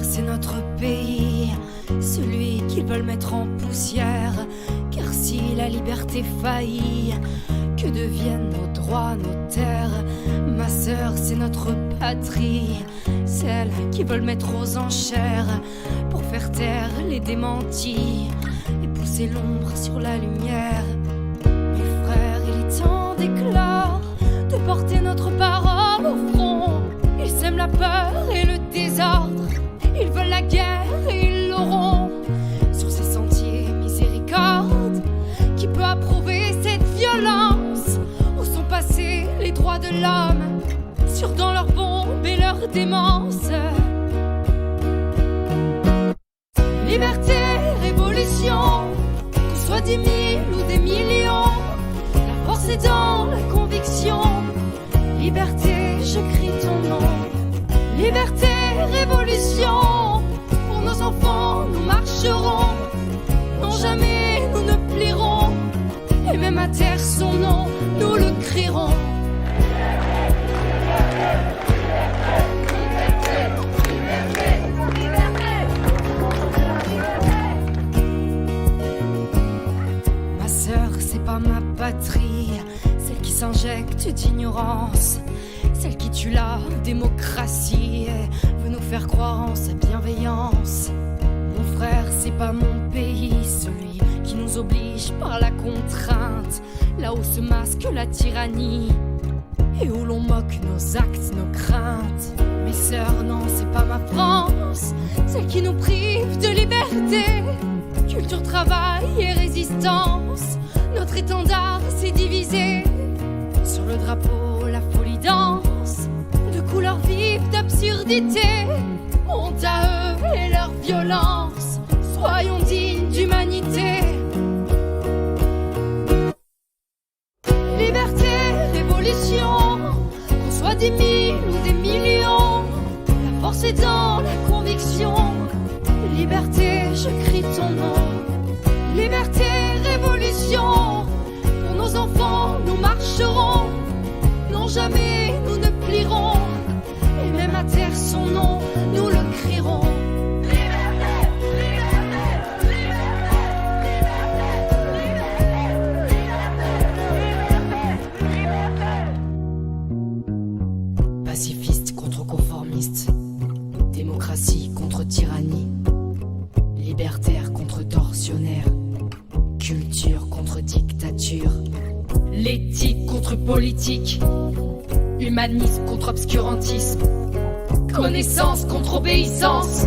c'est notre pays, celui qu'ils veulent mettre en poussière. Car si la liberté faillit, que deviennent nos droits, nos terres? Ma sœur, c'est notre patrie, celle qui veulent mettre aux enchères pour faire taire les démentis et pousser l'ombre sur la lumière. Mes frères, il est temps d'éclore, de porter notre parole au front. Ils sèment la peur et le désordre, ils veulent la guerre et ils l'auront. Sur ces sentiers, miséricorde, qui peut approuver cette violence? Où sont passés les droits de l'homme, sûrs dans leurs bombes et leur démence? Liberté, révolution, qu'on soit 10 000 ou des millions, la force est dans la conviction. Liberté, je crie ton nom. Liberté, révolution, pour nos enfants nous marcherons. Non, jamais nous ne plierons, et même à terre son nom, nous le crierons. Ma sœur, c'est pas ma patrie, celle qui s'injecte d'ignorance, celle qui tue la démocratie et veut nous faire croire en sa bienveillance. Mon frère, c'est pas mon pays, celui qui nous oblige par la contrainte, là où se masque la tyrannie et où l'on moque nos actes, nos craintes. Mes sœurs, non, c'est pas ma France, celle qui nous prive de liberté, culture, travail et résistance. Notre étendard s'est divisé, sur le drapeau la folie danse, de couleurs vives d'absurdité. Honte à eux et leur violence, soyons dignes d'humanité. Liberté, révolution, qu'on soit 10 000 ou des millions, la force est dans la conviction. Liberté, je crie ton nom. Liberté, révolution, pour nos enfants nous marcherons. Non, jamais nous ne plierons, et même à terre son nom, nous le crierons. Pacifiste contre conformiste, démocratie contre tyrannie, libertaire contre tortionnaire, culture contre dictature, l'éthique contre politique, humanisme contre obscurantisme, connaissance contre obéissance.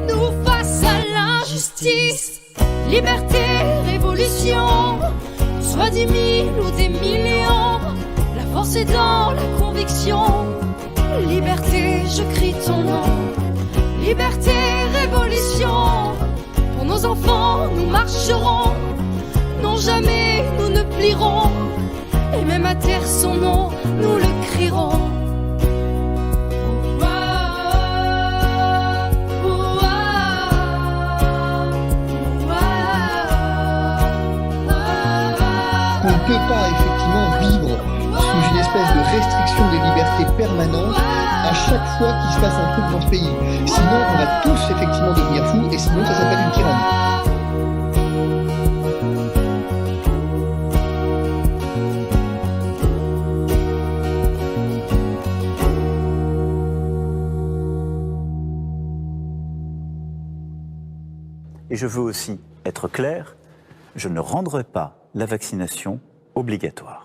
Nous face à l'injustice, liberté, révolution, soit 10 000 ou des millions, la force est dans la conviction. Liberté, je crie ton nom. Liberté, révolution, pour nos enfants nous marcherons. Non, jamais nous ne plierons, et même à terre son nom, nous le crierons. On ne peut pas effectivement vivre sous une espèce de restriction des libertés permanente à chaque fois qu'il se passe un truc dans ce pays. Sinon, on va tous effectivement devenir fous, et sinon ça s'appelle une tyrannie. Et je veux aussi être clair, je ne rendrai pas la vaccination obligatoire.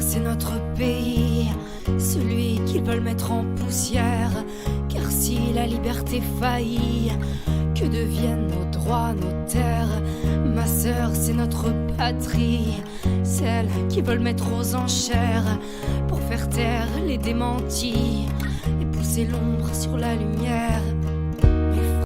C'est notre pays, celui qu'ils veulent mettre en poussière. Car si la liberté faillit, que deviennent nos droits, nos terres? Ma sœur, c'est notre patrie, celle qui veulent mettre aux enchères pour faire taire les démentis et pousser l'ombre sur la lumière.